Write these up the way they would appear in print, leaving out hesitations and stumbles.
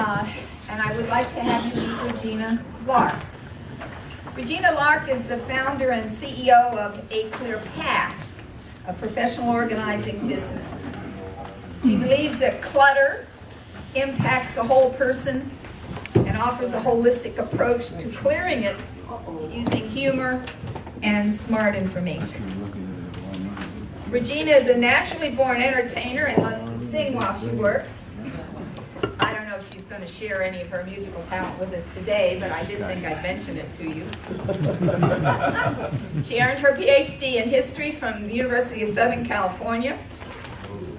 and I would like to have you meet Regina Lark. Regina Lark is the founder and CEO of A Clear Path, a professional organizing business. She believes that clutter impacts the whole person and offers a holistic approach to clearing it using humor and smart information. Regina is a naturally born entertainer and loves to sing while she works. I don't know if she's going to share any of her musical talent with us today, but I did think I'd mention it to you. She earned her PhD in history from the University of Southern California,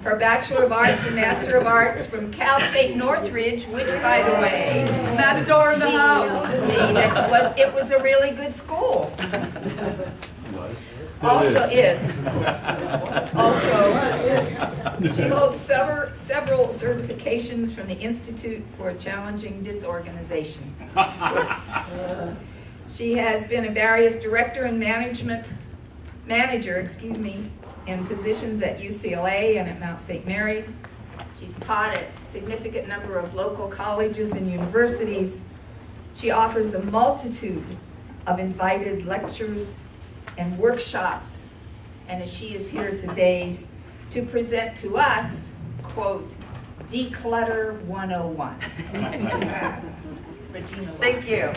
her Bachelor of Arts and Master of Arts from Cal State Northridge, which, by the way, Matador in the house. It was a really good school. Also is. Also, she holds several certifications from the Institute for Challenging Disorganization. She has been a various director and manager, in positions at UCLA and at Mount St. Mary's. She's taught at a significant number of local colleges and universities. She offers a multitude of invited lectures and workshops, and as she is here today to present to us, quote, Declutter 101. Regina Lark. Thank you.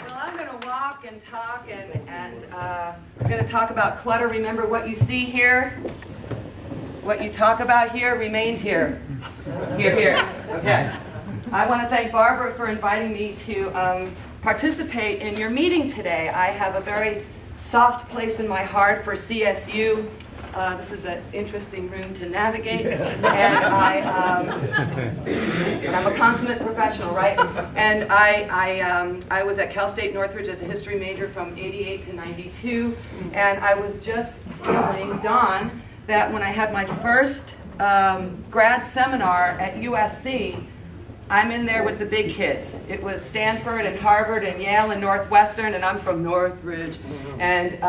Well, I'm going to walk and talk, and I'm going to talk about clutter. Remember, what you see here, what you talk about here remains here. Here. Okay. I want to thank Barbara for inviting me to participate in your meeting today. I have a very soft place in my heart for CSU. This is an interesting room to navigate, and I'm a consummate professional, right? And I was at Cal State Northridge as a history major from '88 to '92, and I was just telling Dawn that when I had my first grad seminar at USC, I'm in there with the big kids. It was Stanford and Harvard and Yale and Northwestern, and I'm from Northridge. And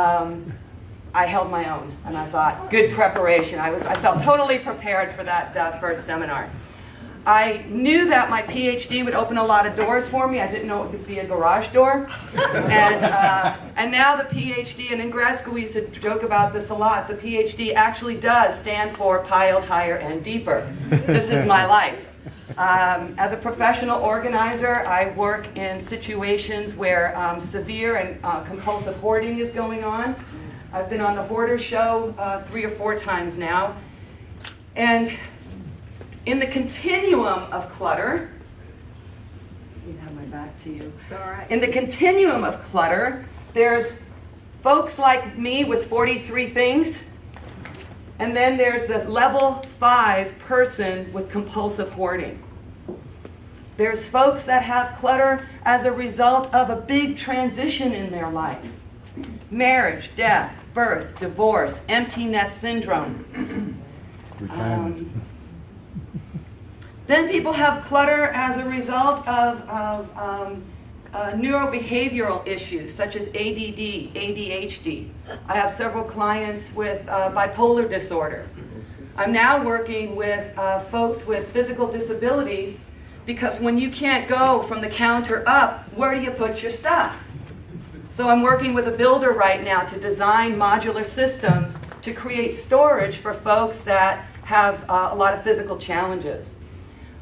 I held my own, and I thought, good preparation. I felt totally prepared for that first seminar. I knew that my PhD would open a lot of doors for me. I didn't know it could be a garage door. And now the PhD, and in grad school we used to joke about this a lot, the PhD actually does stand for piled higher and deeper. This is my life. As a professional organizer, I work in situations where severe and compulsive hoarding is going on. I've been on the Hoarder Show 3 or 4 times now. And in the continuum of clutter, you have my back to you. It's all right. In the continuum of clutter, there's folks like me with 43 things. And then there's the level 5 person with compulsive hoarding. There's folks that have clutter as a result of a big transition in their life. Marriage, death, birth, divorce, empty nest syndrome. Then people have clutter as a result of neurobehavioral issues such as ADD, ADHD. I have several clients with bipolar disorder. I'm now working with folks with physical disabilities because when you can't go from the counter up, where do you put your stuff? So I'm working with a builder right now to design modular systems to create storage for folks that have a lot of physical challenges.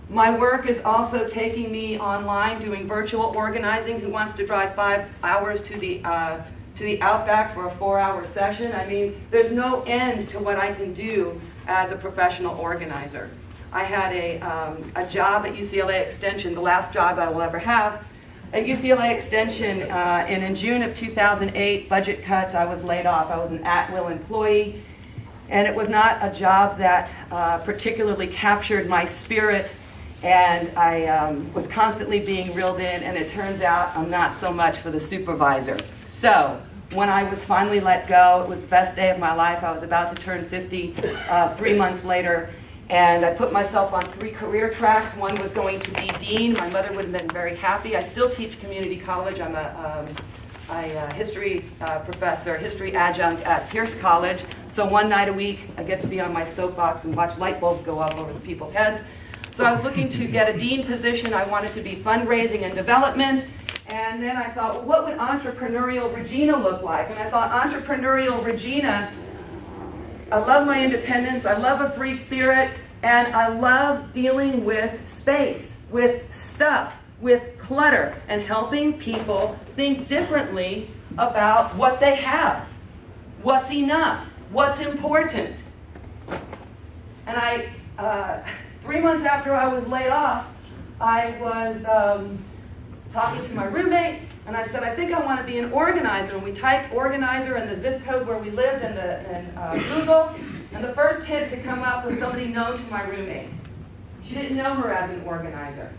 My work is also taking me online, doing virtual organizing. Who wants to drive 5 hours to the Outback for a 4-hour session? I mean, there's no end to what I can do as a professional organizer. I had a job at UCLA Extension, the last job I will ever have. At UCLA Extension, and in June of 2008, budget cuts, I was laid off. I was an at-will employee, and it was not a job that particularly captured my spirit, and I was constantly being reeled in, and it turns out I'm not so much for the supervisor. So when I was finally let go, it was the best day of my life. I was about to turn 50 3 months later, and I put myself on 3 career tracks. One was going to be dean. My mother would have been very happy. I still teach community college. I'm a history professor, history adjunct at Pierce College. So one night a week, I get to be on my soapbox and watch light bulbs go up over the people's heads. So I was looking to get a dean position. I wanted to be fundraising and development. And then I thought, well, what would entrepreneurial Regina look like? And I thought, entrepreneurial Regina, I love my independence, I love a free spirit, and I love dealing with space, with stuff, with clutter, and helping people think differently about what they have, what's enough, what's important. And 3 months after I was laid off, I was talking to my roommate, and I said, I think I want to be an organizer. And we typed organizer and the zip code where we lived in Google, and the first hit to come up was somebody known to my roommate. She didn't know her as an organizer.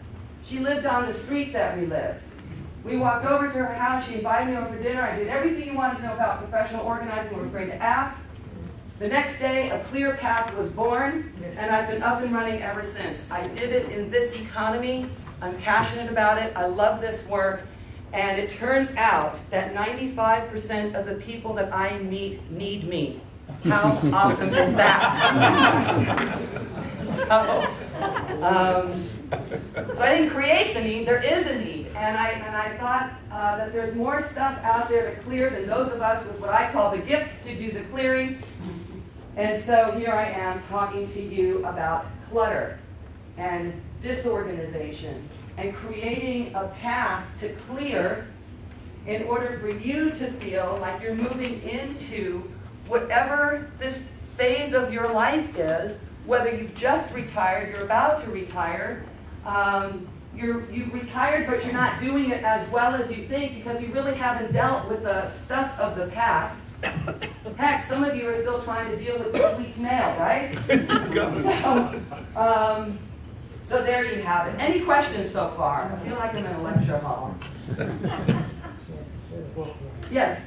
She lived on the street that we lived. We walked over to her house, she invited me over for dinner, I did everything you wanted to know about professional organizing, we were afraid to ask. The next day, a clear path was born, and I've been up and running ever since. I did it in this economy. I'm passionate about it. I love this work. And it turns out that 95% of the people that I meet need me. How awesome is that? So I didn't create the need. There is a need. And I thought that there's more stuff out there to clear than those of us with what I call the gift to do the clearing. And so here I am talking to you about clutter and disorganization and creating a path to clear in order for you to feel like you're moving into whatever this phase of your life is, whether you've just retired, you're about to retire, you've retired but you're not doing it as well as you think because you really haven't dealt with the stuff of the past. Heck, some of you are still trying to deal with this week's mail, right? So there you have it. Any questions so far? I feel like I'm in a lecture hall. Yes?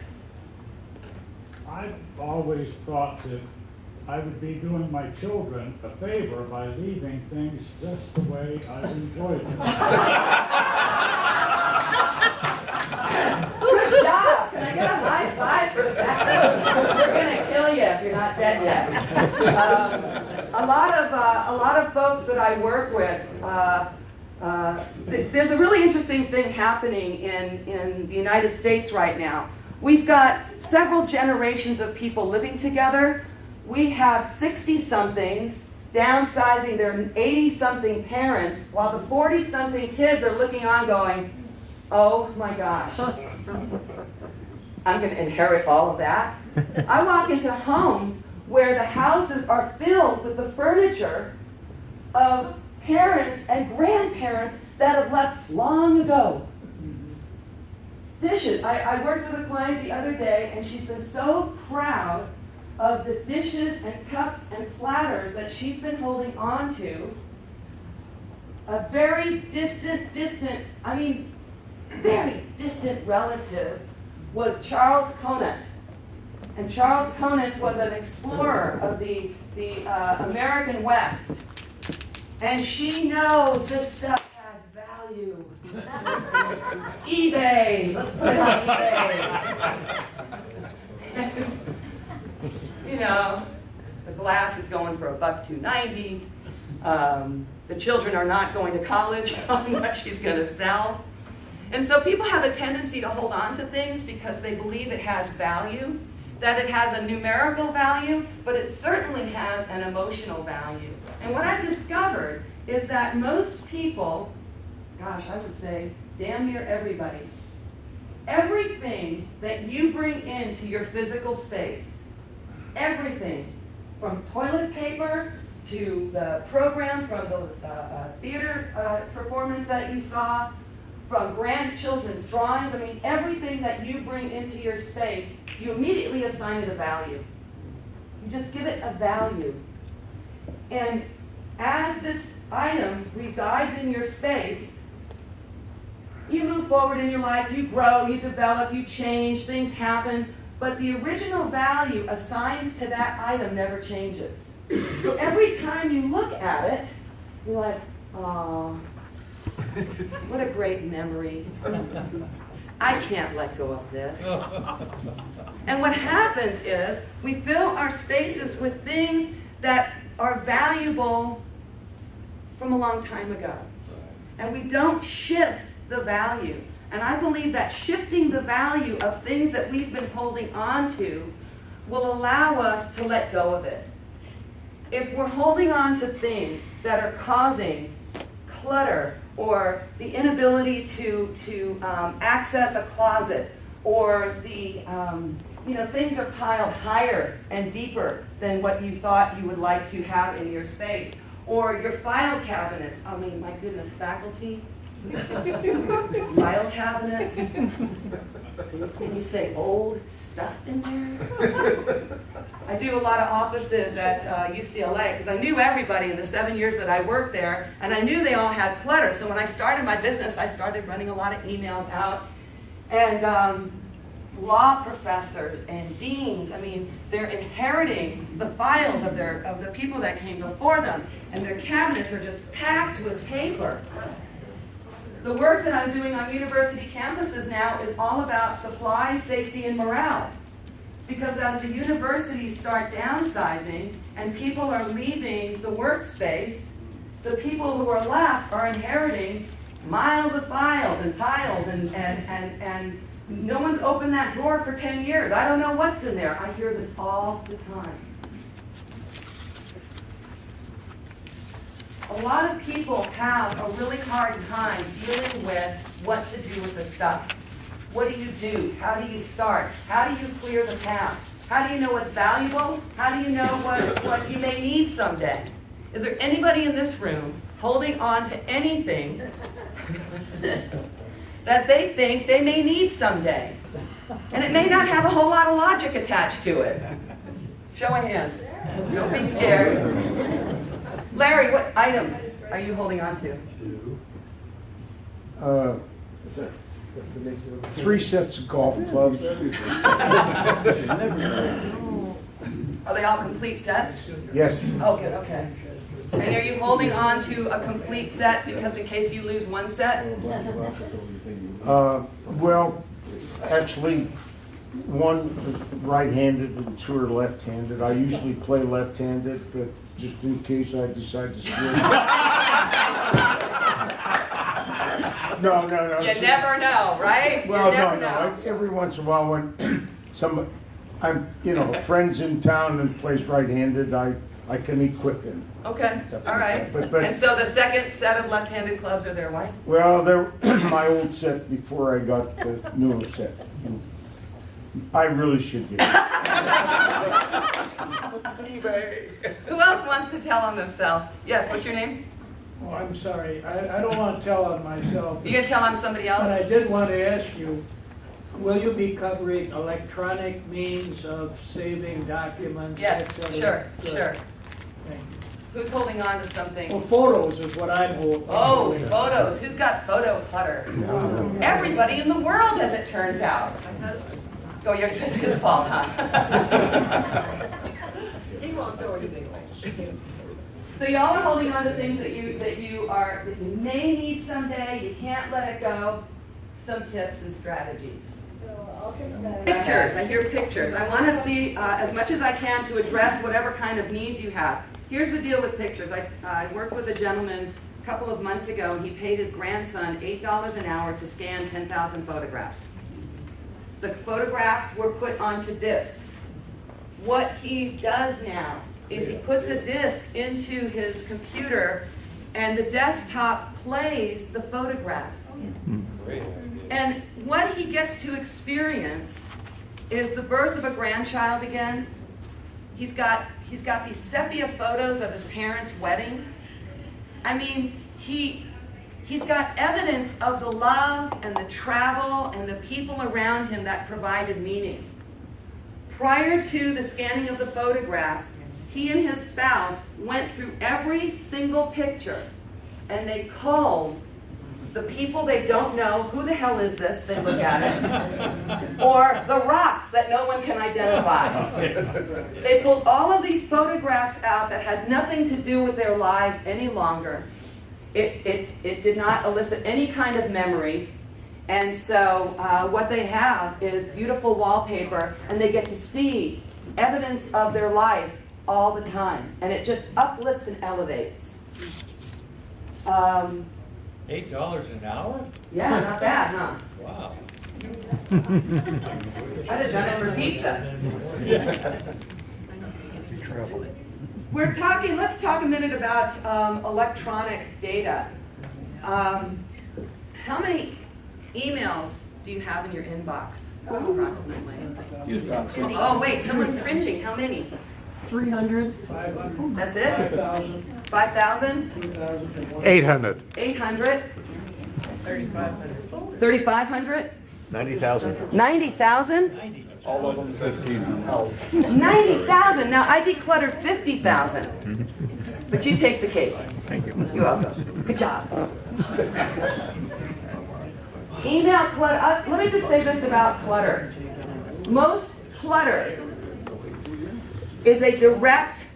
I've always thought that I would be doing my children a favor by leaving things just the way I've enjoyed them. Good job! Can I get a high five for that? We're going to kill you if you're not dead yet. A lot of folks that I work with, there's a really interesting thing happening in the United States right now. We've got several generations of people living together. We have 60-somethings downsizing their 80-something parents, while the 40-something kids are looking on going, oh my gosh, I'm going to inherit all of that. I walk into homes where the houses are filled with the furniture of parents and grandparents that have left long ago. Dishes. I worked with a client the other day, and she's been so proud of the dishes and cups and platters that she's been holding on to. A very distant, very distant relative was Charles Conant. And Charles Conant was an explorer of the American West. And she knows this stuff has value. eBay. Let's put it on eBay. You know, the glass is going for $1.290. The children are not going to college on what she's going to sell. And so people have a tendency to hold on to things because they believe it has value, that it has a numerical value, but it certainly has an emotional value. And what I've discovered is that most people, gosh, I would say damn near everybody, everything that you bring into your physical space, everything from toilet paper to the program, from the theater performance that you saw, from grandchildren's drawings, I mean, everything that you bring into your space, you immediately assign it a value. You just give it a value. And as this item resides in your space, you move forward in your life, you grow, you develop, you change, things happen, but the original value assigned to that item never changes. So every time you look at it, you're like, oh, what a great memory. I can't let go of this. And what happens is we fill our spaces with things that are valuable from a long time ago. And we don't shift the value. And I believe that shifting the value of things that we've been holding on to will allow us to let go of it. If we're holding on to things that are causing clutter or the inability to access a closet, or the things are piled higher and deeper than what you thought you would like to have in your space, or your file cabinets. I mean, my goodness, faculty, file cabinets. Can you say old stuff in there? I do a lot of offices at UCLA because I knew everybody in the 7 years that I worked there, and I knew they all had clutter. So when I started my business, I started running a lot of emails out. And law professors and deans, I mean, they're inheriting the files of the people that came before them, and their cabinets are just packed with paper. The work that I'm doing on university campuses now is all about supply, safety, and morale. Because as the universities start downsizing and people are leaving the workspace, the people who are left are inheriting miles of files and piles, and no one's opened that drawer for 10 years. I don't know what's in there. I hear this all the time. A lot of people have a really hard time dealing with what to do with the stuff. What do you do? How do you start? How do you clear the path? How do you know what's valuable? How do you know what you may need someday? Is there anybody in this room holding on to anything that they think they may need someday? And it may not have a whole lot of logic attached to it. Show of hands. Don't be scared. Larry, what item are you holding on to? 3 sets of golf clubs. Are they all complete sets? Yes. Okay, okay. And are you holding on to a complete set because in case you lose one set? Well, actually, one is right-handed and 2 are left-handed. I usually play left-handed, but just in case I decide to switch. No. You never know, right? Well, you never no. know. Every once in a while, when friends in town and plays right-handed, I can equip them. Okay, all right. But- And so the second set of left-handed clubs are their wife? Well, they're my old set before I got the newer set. I really should get it. Who else wants to tell on themselves? Yes, what's your name? Oh, I'm sorry, I don't want to tell on myself, You gonna tell on somebody but else? I did want to ask you, will you be covering electronic means of saving documents? Yes, et cetera? sure, Good. sure. Thank you. Who's holding on to Well, something? photos is what I'm holding. Oh, photos. Who's got photo clutter? Everybody in the world, as it turns out. Go, it's his fault, huh? He won't throw anything away. So y'all are holding on to things that you may need someday. You can't let it go. Some tips and strategies. Pictures. I hear pictures. I want to see as much as I can to address whatever kind of needs you have. Here's the deal with pictures. I worked with a gentleman a couple of months ago, and he paid his grandson $8 an hour to scan 10,000 photographs. The photographs were put onto discs. What he does now is he puts a disc into his computer, and the desktop plays the photographs. And what he gets to experience is the birth of a grandchild again. He's got these sepia photos of his parents' wedding. I mean, he's got evidence of the love and the travel and the people around him that provided meaning. Prior to the scanning of the photographs, he and his spouse went through every single picture, and they called the people they don't know. Who the hell is this? They look at it. Or the rocks that no one can identify. They pulled all of these photographs out that had nothing to do with their lives any longer. It did not elicit any kind of memory. And so what they have is beautiful wallpaper, and they get to see evidence of their life all the time. And it just uplifts and elevates. $8 an hour? Yeah, not bad, huh? Wow. I'd have done it for pizza. Let's talk a minute about electronic data. How many emails do you have in your inbox, approximately? Oh, wait, someone's cringing. How many? 300. That's it? 5,000? 800. 800? 3,500? 90,000. 90,000? All of them 15. 90,000. Now I decluttered 50,000. But you take the cake. Thank you. You're welcome. Good job. Email clutter. Let me just say this about clutter. Most clutter is a direct.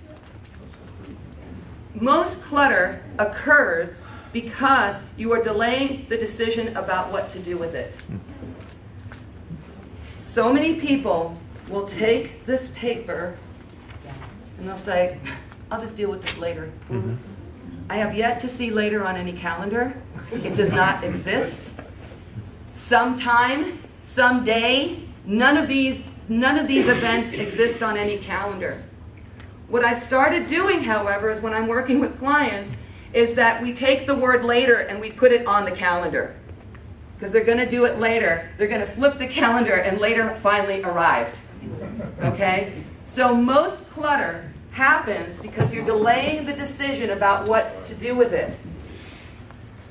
Most clutter occurs because you are delaying the decision about what to do with it. So many people will take this paper and they'll say, I'll just deal with this later. I have yet to see later on any calendar. It does not exist. Sometime, someday, none of these events exist on any calendar. What I've started doing, however, is when I'm working with clients, is that we take the word later and we put it on the calendar. Because they're going to do it later. They're going to flip the calendar and later finally arrived. Okay? So most clutter happens because you're delaying the decision about what to do with it.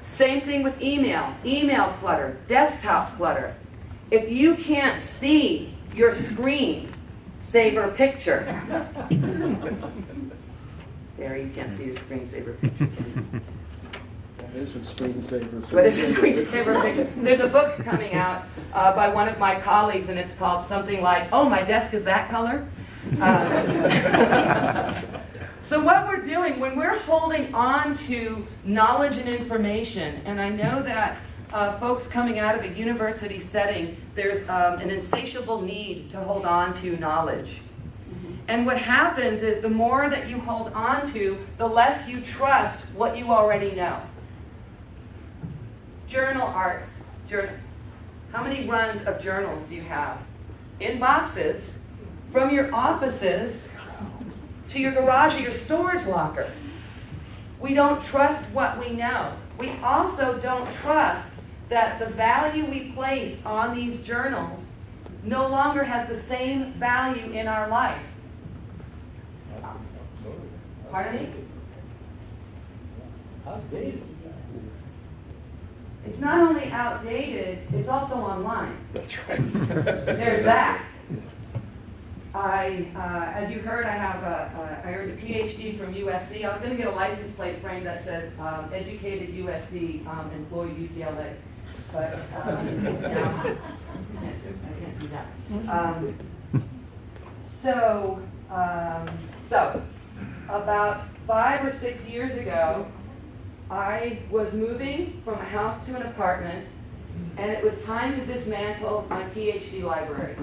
Same thing with email. Email clutter, desktop clutter. If you can't see your screen saver picture, there, you can't see your screensaver picture. There's a screensaver. What is a screensaver picture? There's a book coming out by one of my colleagues, and it's called something like, "Oh, my desk is that color." So what we're doing when we're holding on to knowledge and information, and I know that folks coming out of a university setting, there's an insatiable need to hold on to knowledge. And what happens is the more that you hold on to, the less you trust what you already know. Journal art. How many runs of journals do you have? In boxes, from your offices to your garage or your storage locker. We don't trust what we know. We also don't trust that the value we place on these journals no longer has the same value in our life. Pardon me? Outdated. It's not only outdated, it's also online. That's right. There's that. As you heard, I earned a PhD from USC. I was going to get a license plate frame that says educated USC, employed UCLA. But no, I can't do that. So about 5 or 6 years ago, I was moving from a house to an apartment, and it was time to dismantle my PhD library.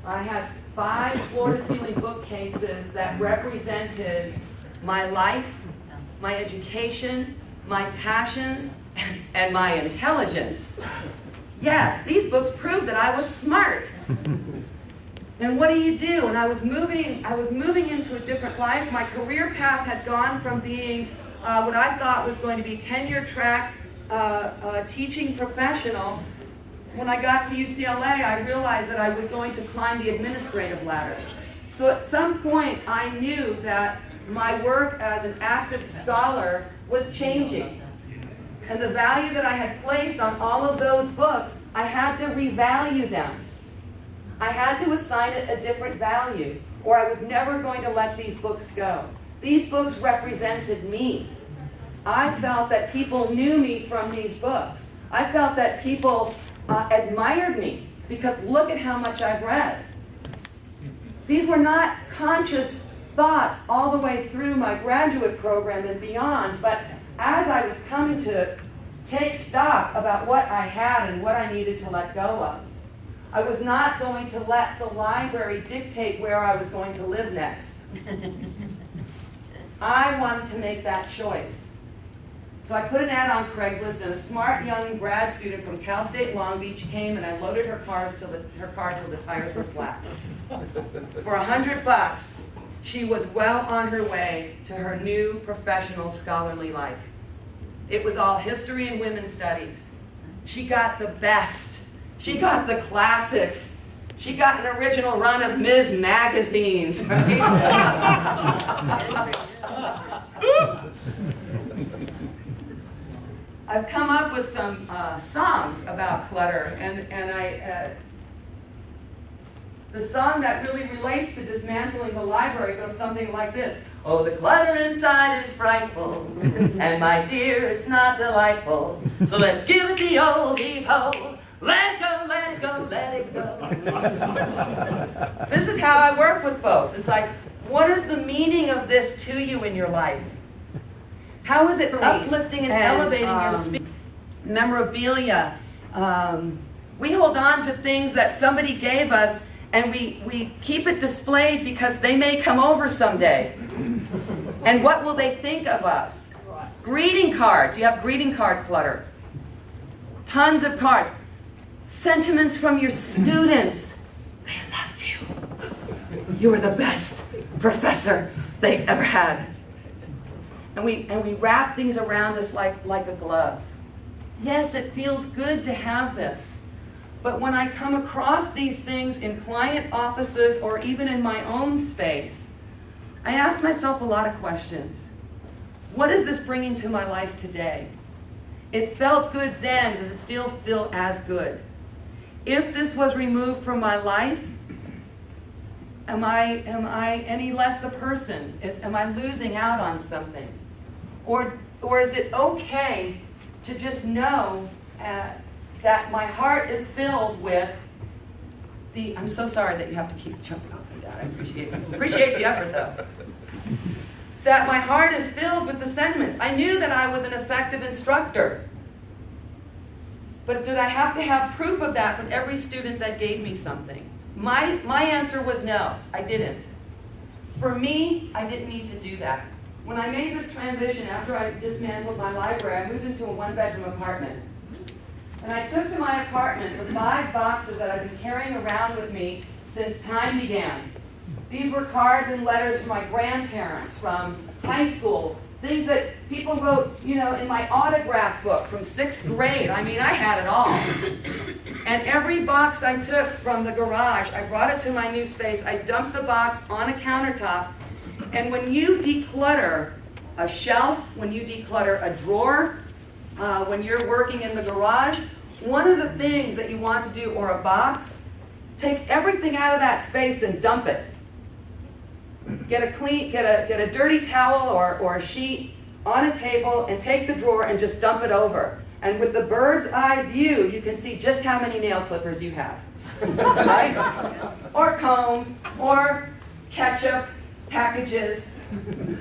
I had 5 floor-to-ceiling bookcases that represented my life, my education, my passions, and my intelligence. Yes, these books proved that I was smart. And what do you do? And I was moving into a different life. My career path had gone from being what I thought was going to be tenure track teaching professional. When I got to UCLA, I realized that I was going to climb the administrative ladder. So at some point, I knew that my work as an active scholar was changing. And the value that I had placed on all of those books, I had to revalue them. I had to assign it a different value, or I was never going to let these books go. These books represented me. I felt that people knew me from these books. I felt that people admired me because look at how much I've read. These were not conscious thoughts all the way through my graduate program and beyond, but as I was coming to take stock about what I had and what I needed to let go of. I was not going to let the library dictate where I was going to live next. I wanted to make that choice. So I put an ad on Craigslist, and a smart young grad student from Cal State Long Beach came, and I loaded her car till the tires were flat. For $100, she was well on her way to her new professional scholarly life. It was all history and women's studies. She got the best. She got the classics. She got an original run of Ms. magazines. Right? I've come up with some songs about clutter, and the song that really relates to dismantling the library goes something like this. Oh, the clutter inside is frightful, and my dear, it's not delightful. So let's give it the old heave-ho. Let it go, let it go, let it go. This is how I work with folks. It's like, what is the meaning of this to you in your life? How is it uplifting and elevating your spirit? Memorabilia. We hold on to things that somebody gave us, and we keep it displayed because they may come over someday. And what will they think of us? Greeting cards. You have greeting card clutter. Tons of cards. Sentiments from your students. They loved you. You were the best professor they ever had. And we wrap things around us like a glove. Yes, it feels good to have this. But when I come across these things in client offices or even in my own space, I ask myself a lot of questions. What is this bringing to my life today? It felt good then. Does it still feel as good? If this was removed from my life, am I any less a person? Am I losing out on something? Or is it okay to just know that my heart is filled with the, I'm so sorry that you have to keep jumping off of that. I appreciate the effort though. That my heart is filled with the sentiments. I knew that I was an effective instructor. But did I have to have proof of that from every student that gave me something? My answer was no, I didn't. For me, I didn't need to do that. When I made this transition after I dismantled my library, I moved into a one-bedroom apartment. And I took to my apartment the 5 boxes that I've been carrying around with me since time began. These were cards and letters from my grandparents from high school, things that people wrote, in my autograph book from 6th grade. I mean, I had it all. And every box I took from the garage, I brought it to my new space. I dumped the box on a countertop. And when you declutter a shelf, when you declutter a drawer, when you're working in the garage, one of the things that you want to do, or a box, take everything out of that space and dump it. Get a dirty towel or a sheet on a table and take the drawer and just dump it over. And with the bird's eye view, you can see just how many nail clippers you have. Right? Or combs, or ketchup packages,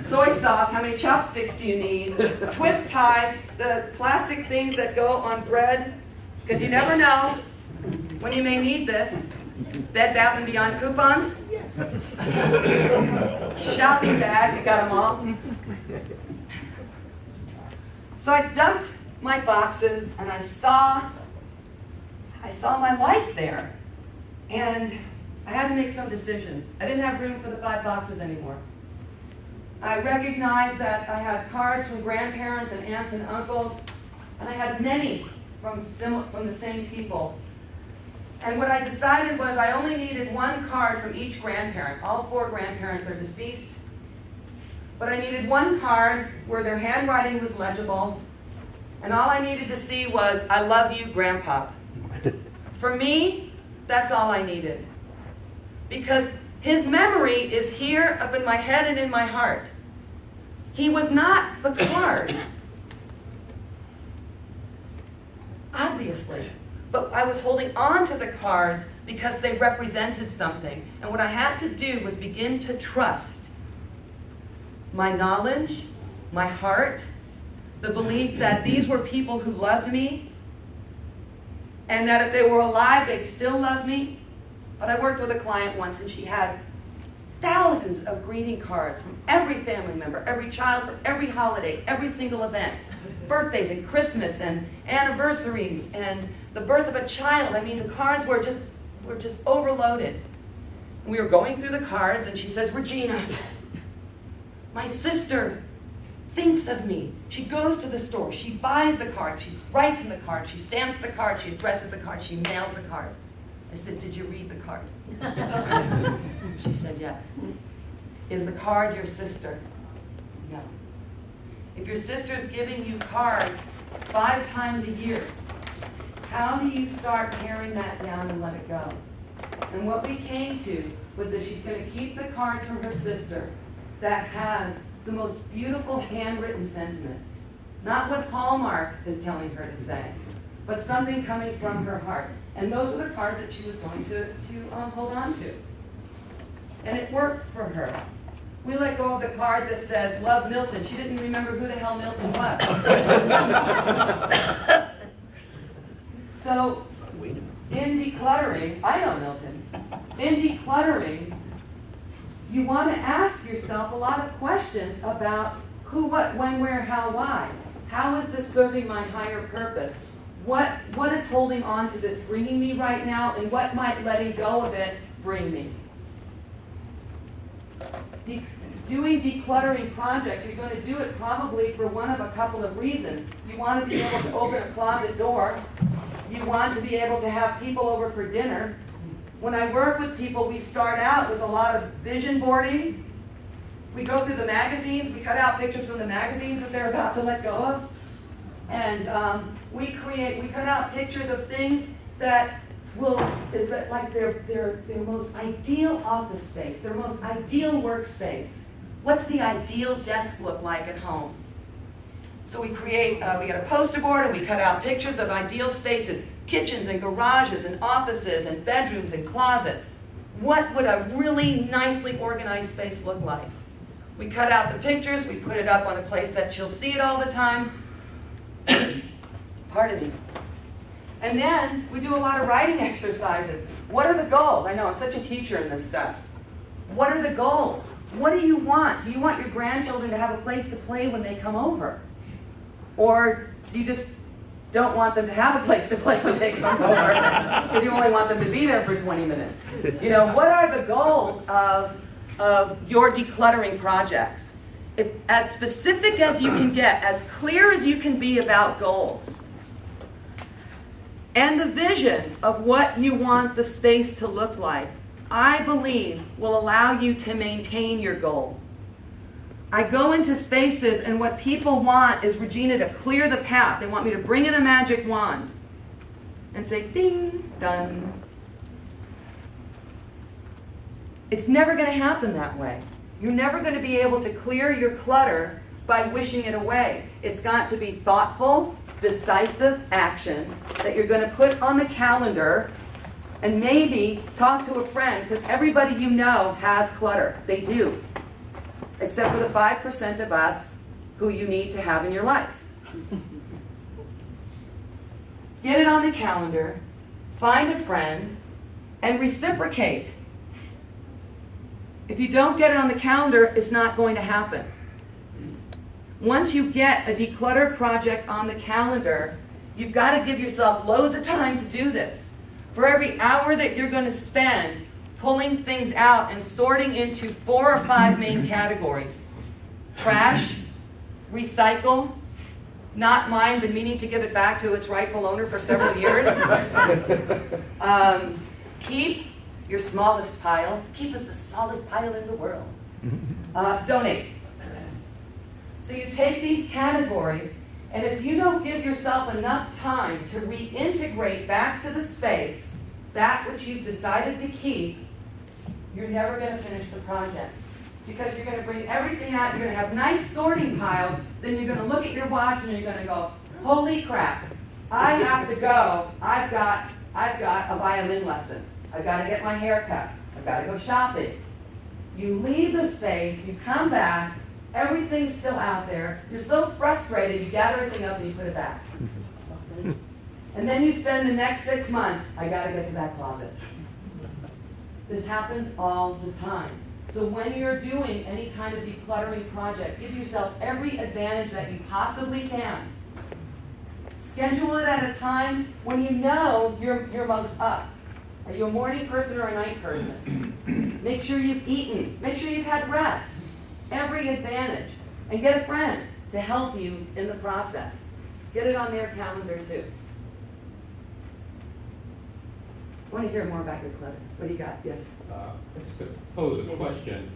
soy sauce, how many chopsticks do you need? Twist ties, the plastic things that go on bread, because you never know when you may need this. Bed Bath & Beyond coupons. Shopping bags, you got them all. So I dumped my boxes and I saw my life there. And I had to make some decisions. I didn't have room for the 5 boxes anymore. I recognized that I had cards from grandparents and aunts and uncles, and I had many from the same people. And what I decided was I only needed 1 card from each grandparent. All 4 grandparents are deceased. But I needed 1 card where their handwriting was legible, and all I needed to see was, "I love you, Grandpa." For me, that's all I needed. Because his memory is here up in my head and in my heart. He was not the card. Obviously. But I was holding on to the cards because they represented something. And what I had to do was begin to trust my knowledge, my heart, the belief that these were people who loved me, and that if they were alive, they'd still love me. But I worked with a client once, and she had thousands of greeting cards from every family member, every child, for every holiday, every single event, birthdays and Christmas and anniversaries and the birth of a child. I mean, the cards were just overloaded. We were going through the cards, and she says, "Regina, my sister thinks of me. She goes to the store, she buys the card, she writes in the card, she stamps the card, she addresses the card, she mails the card." I said, "Did you read the card?" She said, "Yes." "Is the card your sister?" "No." If your sister's giving you cards 5 times a year, how do you start tearing that down and let it go? And what we came to was that she's going to keep the cards from her sister that has the most beautiful handwritten sentiment. Not what Hallmark is telling her to say, but something coming from her heart. And those were the cards that she was going to hold on to. And it worked for her. We let go of the cards that says, "Love Milton." She didn't remember who the hell Milton was. So, in decluttering, I know Milton. In decluttering, you want to ask yourself a lot of questions about who, what, when, where, how, why. How is this serving my higher purpose? What is holding on to this bringing me right now, and what might letting go of it bring me? Doing decluttering projects, you're going to do it probably for one of a couple of reasons. You want to be able to open a closet door. You want to be able to have people over for dinner. When I work with people, we start out with a lot of vision boarding. We go through the magazines. We cut out pictures from the magazines that they're about to let go of. And we cut out pictures of things that like their most ideal office space, their most ideal workspace. What's the ideal desk look like at home? So we get a poster board, and we cut out pictures of ideal spaces, kitchens and garages and offices and bedrooms and closets. What would a really nicely organized space look like? We cut out the pictures, we put it up on a place that she'll see it all the time. Pardon me. And then we do a lot of writing exercises. What are the goals? I know, I'm such a teacher in this stuff. What are the goals? What do you want? Do you want your grandchildren to have a place to play when they come over? Or do you just don't want them to have a place to play when they come over because you only want them to be there for 20 minutes? You know, what are the goals of your decluttering projects? As specific as you can get, as clear as you can be about goals, and the vision of what you want the space to look like, I believe will allow you to maintain your goal. I go into spaces, and what people want is Regina to clear the path. They want me to bring in a magic wand and say, "Ding, done." It's never going to happen that way. You're never going to be able to clear your clutter by wishing it away. It's got to be thoughtful, decisive action that you're going to put on the calendar, and maybe talk to a friend, because everybody you know has clutter. They do. Except for the 5% of us who you need to have in your life. Get it on the calendar, find a friend, and reciprocate. If you don't get it on the calendar, it's not going to happen. Once you get a declutter project on the calendar, you've got to give yourself loads of time to do this. For every hour that you're going to spend pulling things out and sorting into 4 or 5 main categories: trash, recycle, not mind the meaning to give it back to its rightful owner for several years, keep your smallest pile, keep us the smallest pile in the world, donate. So you take these categories, and if you don't give yourself enough time to reintegrate back to the space that which you've decided to keep, you're never going to finish the project. Because you're going to bring everything out, you're going to have nice sorting piles, then you're going to look at your watch and you're going to go, "Holy crap, I have to go. I've got a violin lesson. I've got to get my hair cut. I've got to go shopping." You leave the space, you come back, Everything's still out there. You're so frustrated, you gather everything up and you put it back. And then you spend the next 6 months, I gotta get to that closet. This happens all the time. So when you're doing any kind of decluttering project, give yourself every advantage that you possibly can. Schedule it at a time when you know you're most up. Are you a morning person or a night person? Make sure you've eaten. Make sure you've had rest. Every advantage. And get a friend to help you in the process. Get it on their calendar too. I want to hear more about your clutter. What do you got? Yes. Just to pose a question,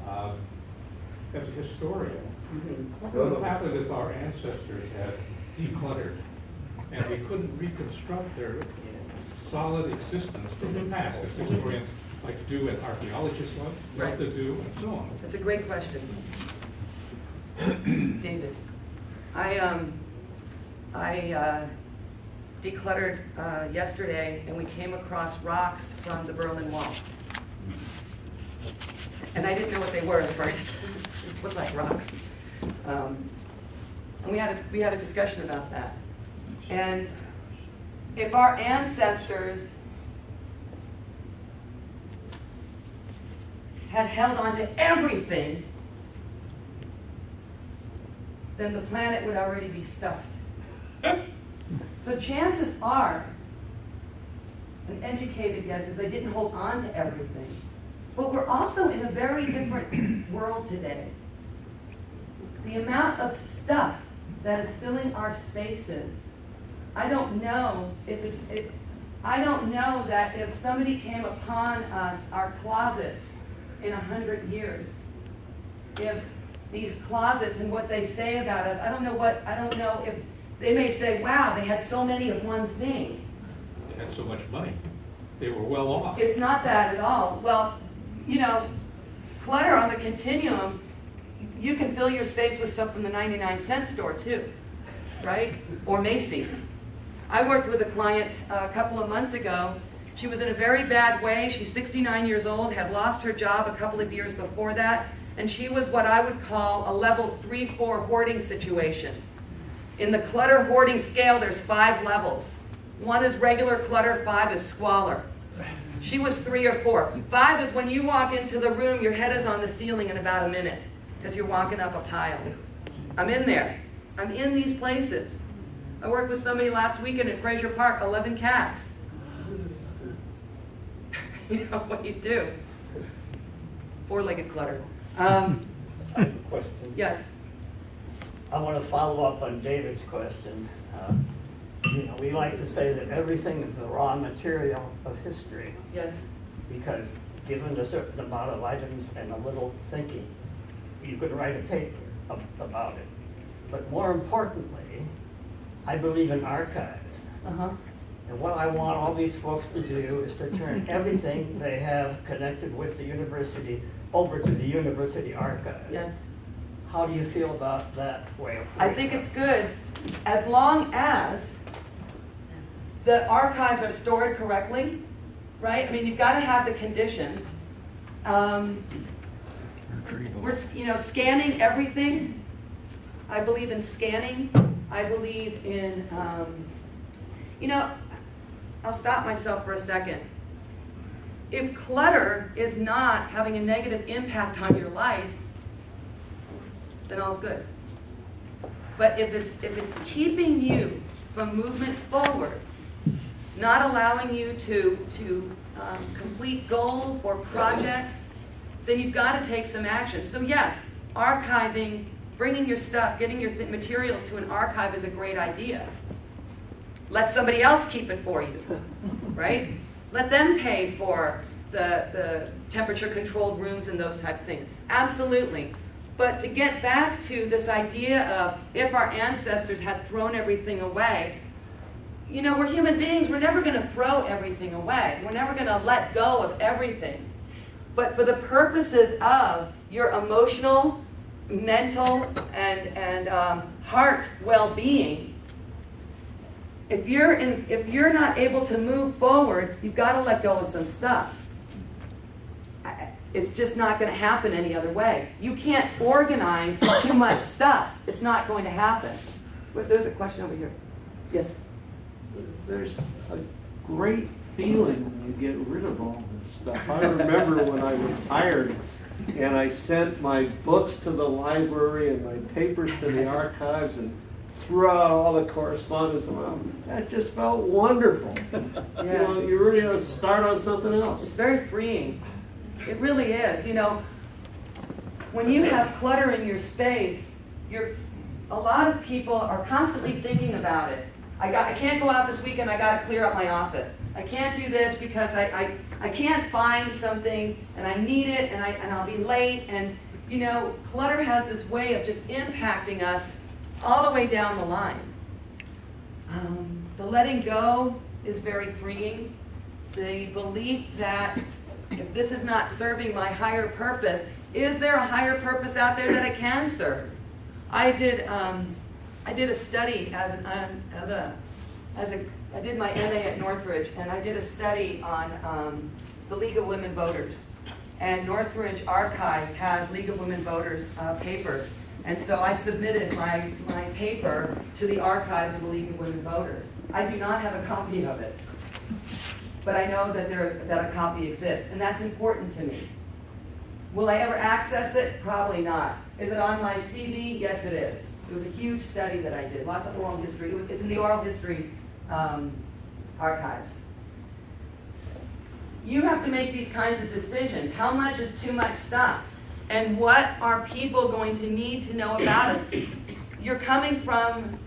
as a historian, what happened if our ancestors had decluttered and we couldn't reconstruct their solid existence from the past, as historians like to do and archaeologists like to do, and so on? That's a great question. David, I decluttered yesterday, and we came across rocks from the Berlin Wall. And I didn't know what they were at first. It looked like rocks. And we had a discussion about that. And if our ancestors had held on to everything, then the planet would already be stuffed. So chances are, an educated guess is they didn't hold on to everything. But we're also in a very different world today. The amount of stuff that is filling our spaces, I don't know I don't know that if somebody came upon us, our closets, in 100 years, if these closets and what they say about us, I don't know if they may say, wow, they had so many of one thing. They had so much money. They were well off. It's not that at all. Well, you know, clutter on the continuum, you can fill your space with stuff from the 99-cent store too, right? Or Macy's. I worked with a client a couple of months ago. She was in a very bad way. She's 69 years old, had lost her job a couple of years before that, and she was what I would call a level 3-4 hoarding situation. In the clutter hoarding scale, there's 5 levels. 1 is regular clutter, 5 is squalor. She was 3 or 4. 5 is when you walk into the room, your head is on the ceiling in about a minute because you're walking up a pile. I'm in there. I'm in these places. I worked with somebody last weekend at Fraser Park, 11 cats. You know, what do you do? 4-legged clutter. I have a question. Yes. I want to follow up on David's question. We like to say that everything is the raw material of history. Yes. Because given a certain amount of items and a little thinking, you could write a paper about it. But more importantly, I believe in archives. Uh-huh. And what I want all these folks to do is to turn everything they have connected with the university over to the university archives. Yes. How do you feel about that way? I think it's good as long as the archives are stored correctly, right? I mean, you've got to have the conditions. We're scanning everything. I believe in scanning. I believe in, I'll stop myself for a second. If clutter is not having a negative impact on your life, then all's good. But if it's keeping you from movement forward, not allowing you to complete goals or projects, then you've got to take some action. So yes, archiving, bringing your stuff, getting your materials to an archive is a great idea. Let somebody else keep it for you, right? Let them pay for the temperature-controlled rooms and those type of things. Absolutely. But to get back to this idea of if our ancestors had thrown everything away, we're human beings. We're never going to throw everything away. We're never going to let go of everything. But for the purposes of your emotional, mental, and heart well-being, if you're not able to move forward, you've got to let go of some stuff. It's just not going to happen any other way. You can't organize too much stuff. It's not going to happen. But there's a question over here. Yes? There's a great feeling when you get rid of all this stuff. I remember when I retired and I sent my books to the library and my papers to the archives and threw out all the correspondence around. That just felt wonderful. Yeah. You know, you really ought to start on something It's else. very freeing. It really is. You know, when you have clutter in your space, a lot of people are constantly thinking about it. I can't go out this weekend, I got to clear up my office. I can't do this because I can't find something and I need it and I'll be late. And you know, clutter has this way of just impacting us all the way down the line. The letting go is very freeing. The belief that if this is not serving my higher purpose, is there a higher purpose out there that I can serve? I did a study I did my MA at Northridge, and I did a study on the League of Women Voters. And Northridge Archives has League of Women Voters papers. And so I submitted my paper to the archives of the League of Women Voters. I do not have a copy of it, but I know that a copy exists, and that's important to me. Will I ever access it? Probably not. Is it on my CV? Yes, it is. It was a huge study that I did, lots of oral history. It's in the oral history archives. You have to make these kinds of decisions. How much is too much stuff? And what are people going to need to know about us? You're coming from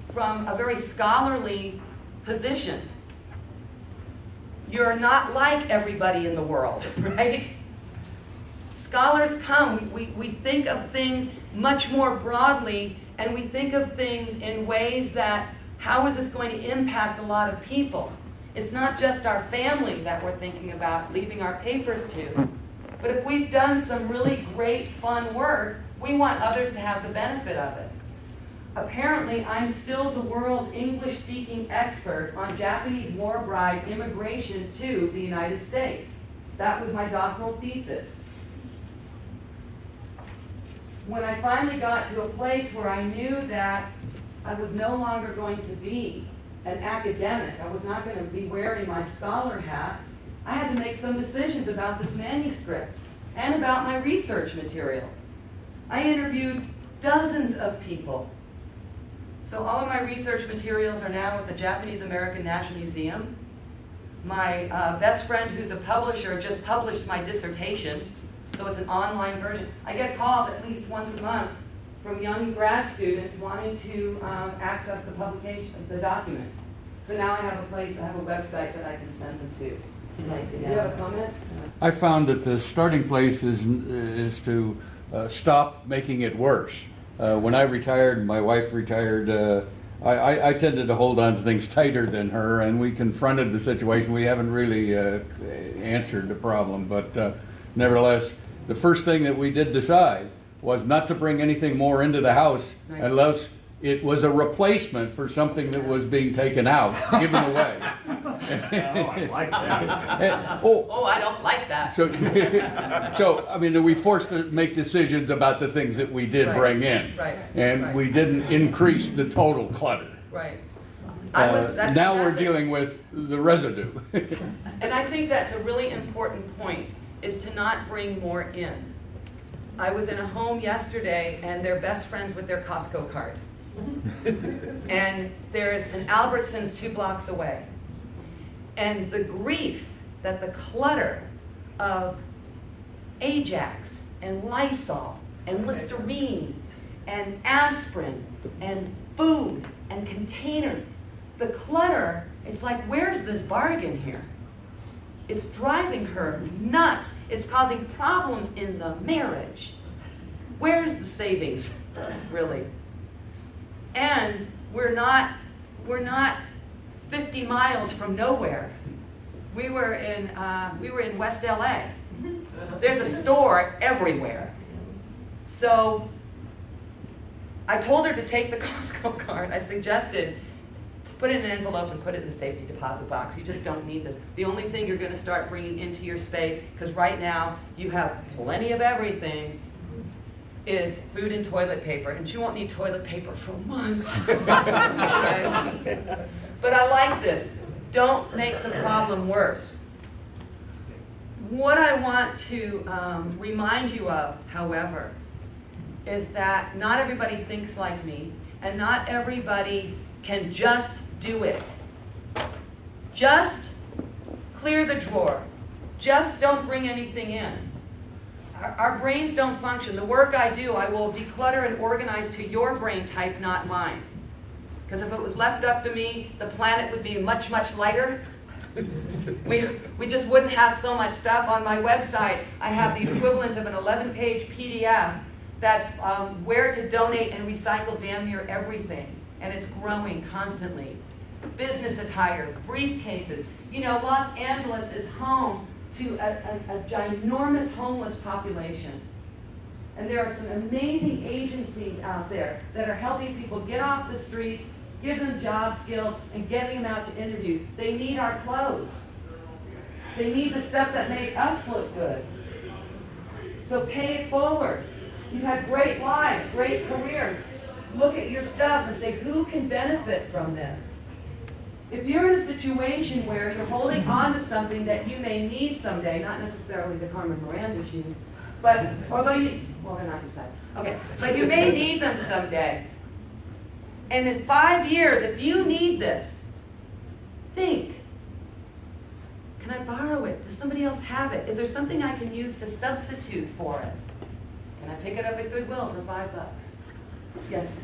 a very scholarly position. You're not like everybody in the world, right? Scholars come, we think of things much more broadly, and we think of things in ways that, how is this going to impact a lot of people? It's not just our family that we're thinking about leaving our papers to. But if we've done some really great, fun work, we want others to have the benefit of it. Apparently, I'm still the world's English-speaking expert on Japanese war bride immigration to the United States. That was my doctoral thesis. When I finally got to a place where I knew that I was no longer going to be an academic, I was not going to be wearing my scholar hat, I had to make some decisions about this manuscript and about my research materials. I interviewed dozens of people. So all of my research materials are now at the Japanese American National Museum. My best friend, who's a publisher, just published my dissertation, so it's an online version. I get calls at least once a month from young grad students wanting to access the publication, the document. So now I have a place, I have a website that I can send them to. Do you have a comment? I found that the starting place is to stop making it worse. When I retired and my wife retired, I tended to hold on to things tighter than her, and we confronted the situation. We haven't really answered the problem, but nevertheless, the first thing that we did decide was not to bring anything more into the house unless it was a replacement for something that was being taken out, given away. I like that. Oh, I don't like that. So I mean, we forced to make decisions about the things that we did bring in, and we didn't increase the total clutter. Right. Now we're dealing with the residue. And I think that's a really important point, is to not bring more in. I was in a home yesterday, and they're best friends with their Costco card. And there's an Albertsons 2 blocks away. And the grief that the clutter of Ajax and Lysol and Listerine and aspirin and food and container, the clutter, it's like, where's this bargain here? It's driving her nuts. It's causing problems in the marriage. Where's the savings, really? And we're not 50 miles from nowhere. We were in West LA. There's a store everywhere. So I told her to take the Costco card. I suggested, Put it in an envelope and put it in the safety deposit box. You just don't need this. The only thing you're going to start bringing into your space, because right now you have plenty of everything, is food and toilet paper. And you won't need toilet paper for months. Okay? But I like this. Don't make the problem worse. What I want to remind you of, however, is that not everybody thinks like me, and not everybody can just do it. Just clear the drawer. Just don't bring anything in. Our brains don't function. The work I do, I will declutter and organize to your brain type, not mine. Because if it was left up to me, the planet would be much, much lighter. We just wouldn't have so much stuff. On my website, I have the equivalent of an 11-page PDF that's where to donate and recycle damn near everything. And it's growing constantly. Business attire, briefcases. You know, Los Angeles is home to a ginormous homeless population. And there are some amazing agencies out there that are helping people get off the streets, give them job skills, and getting them out to interviews. They need our clothes. They need the stuff that made us look good. So pay it forward. You've had great lives, great careers. Look at your stuff and say, who can benefit from this? If you're in a situation where you're holding on to something that you may need someday, not necessarily the Carmen Miranda shoes, but although well, they're not your size. Okay, but you may need them someday. And in 5 years, if you need this, think, can I borrow it? Does somebody else have it? Is there something I can use to substitute for it? Can I pick it up at Goodwill for $5? Yes.